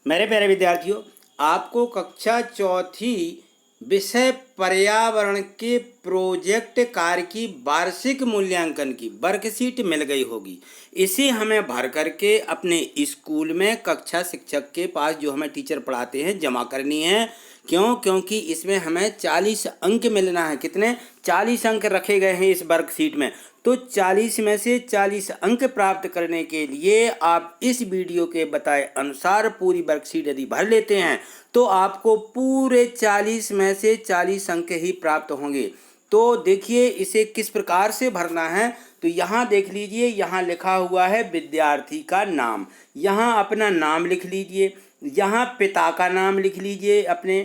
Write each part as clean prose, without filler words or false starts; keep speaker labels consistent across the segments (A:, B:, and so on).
A: मेरे प्यारे विद्यार्थियों, आपको कक्षा चौथी विषय पर्यावरण के प्रोजेक्ट कार्य की वार्षिक मूल्यांकन की वर्कशीट मिल गई होगी। इसे हमें भर करके अपने स्कूल में कक्षा शिक्षक के पास जो हमें टीचर पढ़ाते हैं जमा करनी है। क्योंकि इसमें हमें 40 अंक मिलना है। कितने? 40 अंक रखे गए हैं इस वर्कशीट में। तो 40 में से 40 अंक प्राप्त करने के लिए आप इस वीडियो के बताए अनुसार पूरी वर्कशीट यदि भर लेते हैं तो आपको पूरे 40 में से 40 अंक ही प्राप्त होंगे। तो देखिए इसे किस प्रकार से भरना है। तो यहाँ देख लीजिए, यहाँ लिखा हुआ है विद्यार्थी का नाम। यहाँ अपना नाम लिख लीजिए, यहाँ पिता का नाम लिख लीजिए, अपने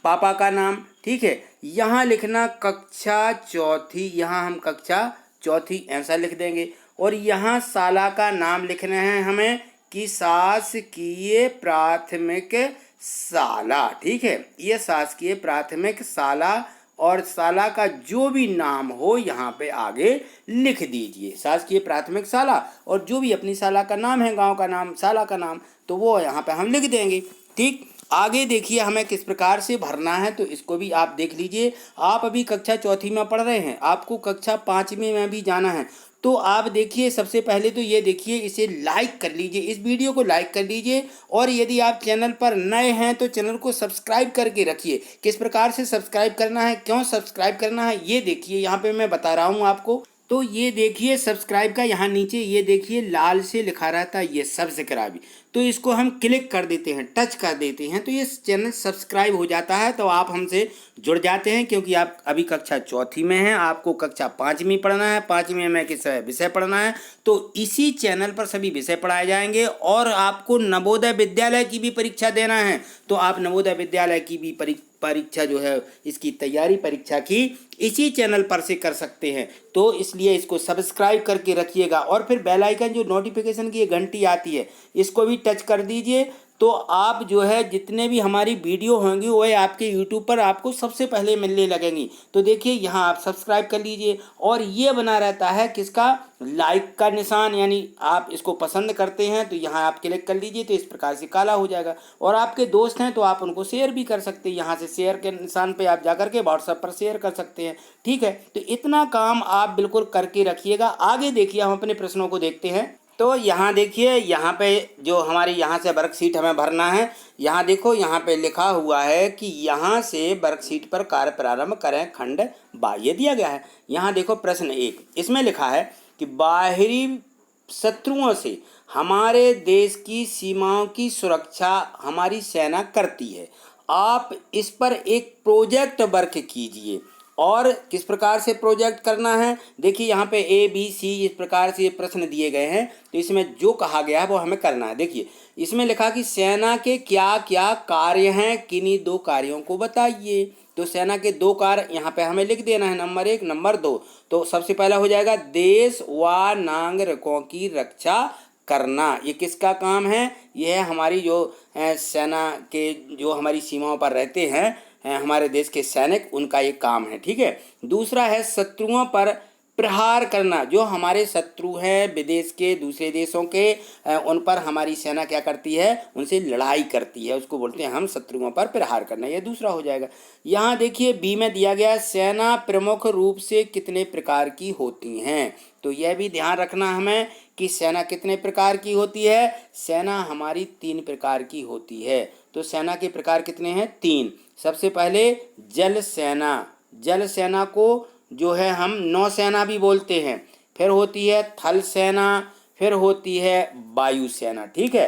A: पापा का नाम। ठीक है, यहाँ लिखना कक्षा चौथी, यहाँ हम कक्षा चौथी ऐसा लिख देंगे। और यहाँ शाला का नाम लिखना है हमें कि शासकीय प्राथमिक शाला। ठीक है, ये शासकीय प्राथमिक शाला और शाला का जो भी नाम हो यहाँ पे आगे लिख दीजिए। शासकीय प्राथमिक शाला और जो भी अपनी शाला का नाम है, गांव का नाम, शाला का नाम, तो वो यहाँ पे हम लिख देंगे। ठीक, आगे देखिए हमें किस प्रकार से भरना है, तो इसको भी आप देख लीजिए। आप अभी कक्षा चौथी में पढ़ रहे हैं, आपको कक्षा पाँचवीं में भी जाना है। तो आप देखिए, सबसे पहले तो ये देखिए, इसे लाइक कर लीजिए, इस वीडियो को लाइक कर लीजिए। और यदि आप चैनल पर नए हैं तो चैनल को सब्सक्राइब करके रखिए। किस प्रकार से सब्सक्राइब करना है, क्यों सब्सक्राइब करना है, ये देखिए यहाँ पे मैं बता रहा हूँ आपको। तो ये देखिए सब्सक्राइब का यहाँ नीचे ये देखिए लाल से लिखा रहता है, ये सब्सक्राइब। तो इसको हम क्लिक कर देते हैं, टच कर देते हैं, तो ये चैनल सब्सक्राइब हो जाता है। तो आप हमसे जुड़ जाते हैं, क्योंकि आप अभी कक्षा चौथी में हैं, आपको कक्षा पाँचवीं पढ़ना है, पाँचवीं में किस विषय पढ़ना है। तो इसी चैनल पर सभी विषय पढ़ाए जाएंगे। और आपको नवोदय विद्यालय की भी परीक्षा देना है, तो आप नवोदय विद्यालय की भी परीक्षा जो है, इसकी तैयारी परीक्षा की इसी चैनल पर से कर सकते हैं। तो इसलिए इसको सब्सक्राइब करके रखिएगा। और फिर बेल आइकन जो नोटिफिकेशन की घंटी आती है, इसको भी टच कर दीजिए। तो आप जो है जितने भी हमारी वीडियो होंगी वो आपके यूट्यूब पर आपको सबसे पहले मिलने लगेंगी। तो देखिए यहाँ आप सब्सक्राइब कर लीजिए। और ये बना रहता है किसका? लाइक का निशान, यानी आप इसको पसंद करते हैं तो यहाँ आप क्लिक कर लीजिए, तो इस प्रकार से काला हो जाएगा। और आपके दोस्त हैं तो आप उनको शेयर भी कर सकते हैं, यहाँ से शेयर के निशान पे आप जाकर के व्हाट्सएप पर शेयर कर सकते हैं। ठीक है, तो इतना काम आप बिल्कुल करके रखिएगा। आगे देखिए हम अपने प्रश्नों को देखते हैं। तो यहाँ देखिए, यहाँ पे जो हमारी यहाँ से वर्कशीट हमें भरना है, यहाँ देखो, यहाँ पे लिखा हुआ है कि यहाँ से वर्कशीट पर कार्य प्रारंभ करें, खंड बाह्य दिया गया है। यहाँ देखो प्रश्न 1, इसमें लिखा है कि बाहरी शत्रुओं से हमारे देश की सीमाओं की सुरक्षा हमारी सेना करती है। आप इस पर एक प्रोजेक्ट वर्क कीजिए। और किस प्रकार से प्रोजेक्ट करना है, देखिए यहाँ पे ABC इस प्रकार से प्रश्न दिए गए हैं। तो इसमें जो कहा गया है वो हमें करना है। देखिए इसमें लिखा कि सेना के क्या क्या कार्य हैं, किन्हीं 2 कार्यों को बताइए। तो सेना के 2 कार्य यहाँ पे हमें लिख देना है, नंबर 1, नंबर 2। तो सबसे पहला हो जाएगा देश व नागरिकों की रक्षा करना। ये किसका काम है? यह है हमारी जो सेना के जो हमारी सीमाओं पर रहते हैं, हमारे देश के सैनिक, उनका ये काम है। ठीक है, दूसरा है शत्रुओं पर प्रहार करना। जो हमारे शत्रु हैं विदेश के, दूसरे देशों के, उन पर हमारी सेना क्या करती है? उनसे लड़ाई करती है, उसको बोलते हैं हम शत्रुओं पर प्रहार करना। ये दूसरा हो जाएगा। यहाँ देखिए बी में दिया गया है सेना प्रमुख रूप से कितने प्रकार की होती हैं। तो यह भी ध्यान रखना हमें कि सेना कितने प्रकार की होती है। सेना हमारी 3 प्रकार की होती है। तो सेना के प्रकार कितने हैं? 3। सबसे पहले जल सेना, जल सेना को जो है हम नौसेना भी बोलते हैं। फिर होती है थल सेना, फिर होती है वायु सेना। ठीक है,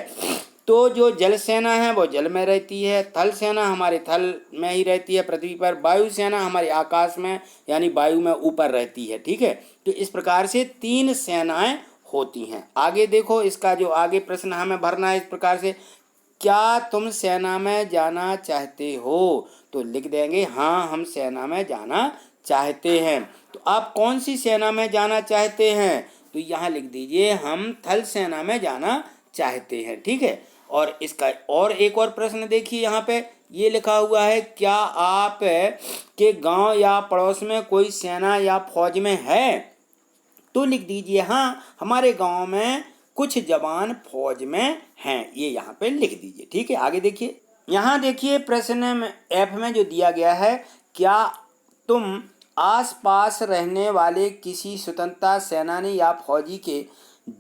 A: तो जो जल सेना है वो जल में रहती है, थल सेना हमारे थल में ही रहती है पृथ्वी पर, वायु सेना हमारे आकाश में यानी वायु में ऊपर रहती है। ठीक है, तो इस प्रकार से 3 सेनाएं होती हैं। आगे देखो, इसका जो आगे प्रश्न हमें भरना है इस प्रकार से, क्या तुम सेना में जाना चाहते हो? तो लिख देंगे हाँ, हम सेना में जाना चाहते हैं। तो आप कौन सी सेना में जाना चाहते हैं? तो यहाँ लिख दीजिए हम थल सेना में जाना चाहते हैं। ठीक है, और इसका और एक और प्रश्न देखिए, यहाँ पे ये लिखा हुआ है क्या आप के गांव या पड़ोस में कोई सेना या फौज में है? तो लिख दीजिए हाँ, हमारे गांव में कुछ जवान फौज में हैं, ये यहाँ पे लिख दीजिए। ठीक है, आगे देखिए। यहाँ देखिए प्रश्न में एफ में जो दिया गया है, क्या तुम आसपास रहने वाले किसी स्वतंत्रता सेनानी या फौजी के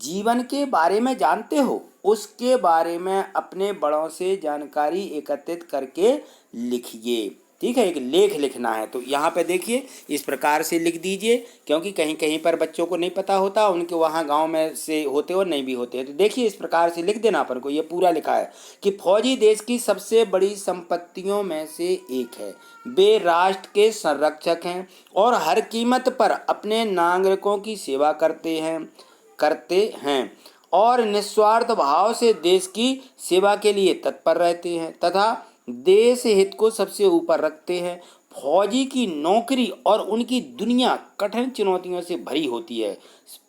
A: जीवन के बारे में जानते हो? उसके बारे में अपने बड़ों से जानकारी एकत्रित करके लिखिए। ठीक है, एक लेख लिखना है। तो यहाँ पे देखिए इस प्रकार से लिख दीजिए, क्योंकि कहीं कहीं पर बच्चों को नहीं पता होता, उनके वहाँ गांव में से होते और नहीं भी होते हैं। तो देखिए इस प्रकार से लिख देना अपन को। ये पूरा लिखा है कि फौजी देश की सबसे बड़ी संपत्तियों में से एक है। वे राष्ट्र के संरक्षक हैं और हर कीमत पर अपने नागरिकों की सेवा करते हैं और निस्वार्थ भाव से देश की सेवा के लिए तत्पर रहते हैं तथा देश हित को सबसे ऊपर रखते हैं। फौजी की नौकरी और उनकी दुनिया कठिन चुनौतियों से भरी होती है।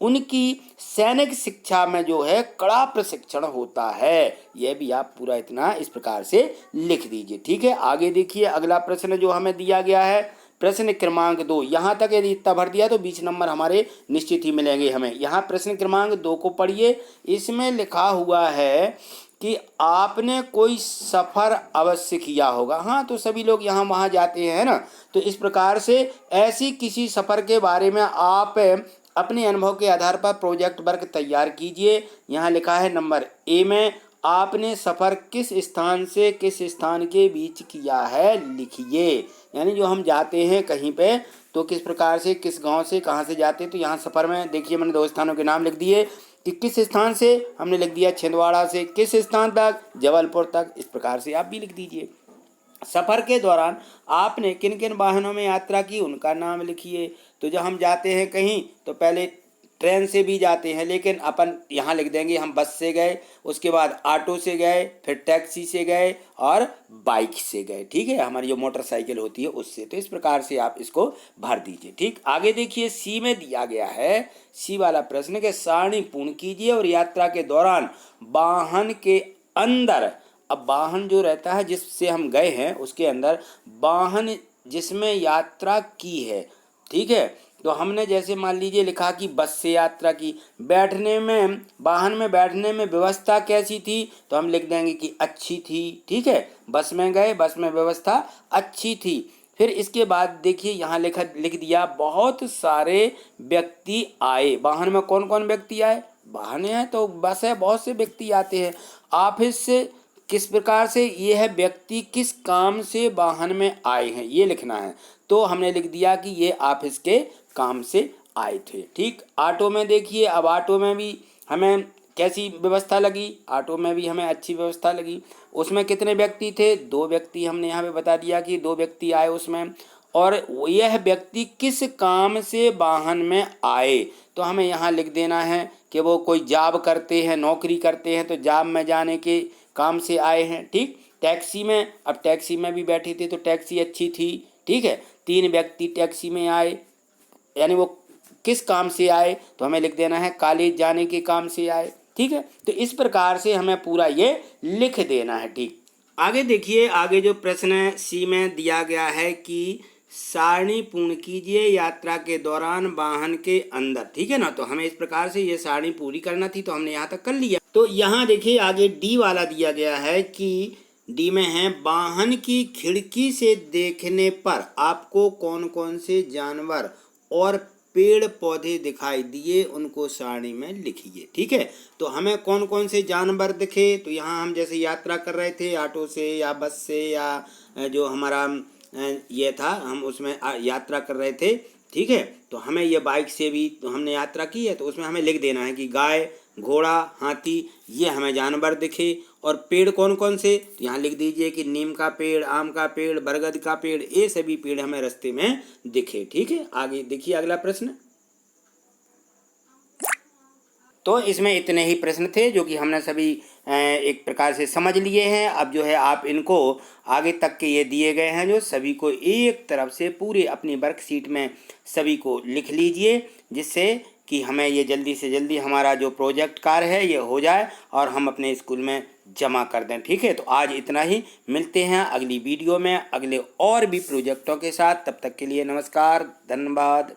A: उनकी सैनिक शिक्षा में जो है कड़ा प्रशिक्षण होता है। यह भी आप पूरा इतना इस प्रकार से लिख दीजिए। ठीक है, आगे देखिए अगला प्रश्न जो हमें दिया गया है, प्रश्न क्रमांक 2। यहाँ तक यदि इतना भर दिया तो 20 नंबर हमारे निश्चित ही मिलेंगे हमें। यहाँ प्रश्न क्रमांक 2 को पढ़िए। इसमें लिखा हुआ है कि आपने कोई सफ़र अवश्य किया होगा। हाँ, तो सभी लोग यहाँ वहाँ जाते हैं ना। तो इस प्रकार से ऐसी किसी सफ़र के बारे में आप अपने अनुभव के आधार पर प्रोजेक्ट वर्क तैयार कीजिए। यहाँ लिखा है नंबर ए में, आपने सफ़र किस स्थान से किस स्थान के बीच किया है, लिखिए। यानी जो हम जाते हैं कहीं पे तो किस प्रकार से, किस गांव से कहाँ से जाते हैं। तो यहाँ सफ़र में देखिए मैंने 2 स्थानों के नाम लिख दिए कि किस स्थान से हमने लिख दिया छिंदवाड़ा से, किस स्थान तक जबलपुर तक। इस प्रकार से आप भी लिख दीजिए। सफ़र के दौरान आपने किन किन वाहनों में यात्रा की, उनका नाम लिखिए। तो जब हम जाते हैं कहीं तो पहले ट्रेन से भी जाते हैं, लेकिन अपन यहाँ लिख देंगे हम बस से गए, उसके बाद ऑटो से गए, फिर टैक्सी से गए और बाइक से गए। ठीक है, हमारी जो मोटरसाइकिल होती है उससे। तो इस प्रकार से आप इसको भर दीजिए। ठीक, आगे देखिए सी में दिया गया है, सी वाला प्रश्न के सारणी पूर्ण कीजिए और यात्रा के दौरान वाहन के अंदर, अब वाहन जो रहता है जिससे हम गए हैं उसके अंदर वाहन जिसमें यात्रा की है। ठीक है, तो हमने जैसे मान लीजिए लिखा कि बस से यात्रा की, बैठने में, वाहन में बैठने में व्यवस्था कैसी थी, तो हम लिख देंगे कि अच्छी थी। ठीक है, बस में गए, बस में व्यवस्था अच्छी थी। फिर इसके बाद देखिए यहाँ लिख दिया बहुत सारे व्यक्ति आए। वाहन में कौन कौन व्यक्ति आए, वाहन है तो बस है, बहुत से व्यक्ति आते हैं। ऑफिस से किस प्रकार से, ये है व्यक्ति किस काम से वाहन में आए हैं, ये लिखना है। तो हमने लिख दिया कि ये ऑफिस के काम से आए थे। ठीक, ऑटो में देखिए, अब ऑटो में भी हमें कैसी व्यवस्था लगी, ऑटो में भी हमें अच्छी व्यवस्था लगी। उसमें कितने व्यक्ति थे, 2 व्यक्ति हमने यहाँ पे बता दिया कि 2 व्यक्ति आए उसमें। और यह व्यक्ति किस काम से वाहन में आए, तो हमें यहाँ लिख देना है कि वो कोई जॉब करते हैं, नौकरी करते हैं, तो जॉब में जाने के काम से आए हैं। ठीक, टैक्सी में, अब टैक्सी में भी बैठे थे तो टैक्सी अच्छी थी। ठीक है, 3 व्यक्ति टैक्सी में आए, यानी वो किस काम से आए, तो हमें लिख देना है कॉलेज जाने के काम से आए। ठीक है, तो इस प्रकार से हमें पूरा ये लिख देना है। ठीक, आगे देखिए, आगे जो प्रश्न है सी में दिया गया है कि सारणी पूर्ण कीजिए यात्रा के दौरान वाहन के अंदर। ठीक है ना, तो हमें इस प्रकार से ये सारणी पूरी करना थी, तो हमने यहाँ तक कर लिया। तो यहाँ देखिए आगे डी वाला दिया गया है कि डी में है, वाहन की खिड़की से देखने पर आपको कौन कौन से जानवर और पेड़ पौधे दिखाई दिए, उनको सारणी में लिखिए। ठीक है, तो हमें कौन कौन से जानवर दिखे, तो यहाँ हम जैसे यात्रा कर रहे थे ऑटो से या बस से या जो हमारा ये था हम उसमें यात्रा कर रहे थे। ठीक है, तो हमें ये बाइक से भी तो हमने यात्रा की है, तो उसमें हमें लिख देना है कि गाय, घोड़ा, हाथी, ये हमें जानवर दिखे। और पेड़ कौन कौन से, तो यहाँ लिख दीजिए कि नीम का पेड़, आम का पेड़, बरगद का पेड़, ये सभी पेड़ हमें रास्ते में दिखे। ठीक है, आगे देखिए अगला प्रश्न। तो इसमें इतने ही प्रश्न थे जो कि हमने सभी एक प्रकार से समझ लिए हैं। अब जो है आप इनको आगे तक के ये दिए गए हैं जो सभी को एक तरफ से पूरे अपनी वर्कशीट में सभी को लिख लीजिए, जिससे कि हमें ये जल्दी से जल्दी हमारा जो प्रोजेक्ट कार्य है ये हो जाए और हम अपने स्कूल में जमा कर दें। ठीक है, तो आज इतना ही, मिलते हैं अगली वीडियो में अगले और भी प्रोजेक्टों के साथ। तब तक के लिए नमस्कार, धन्यवाद।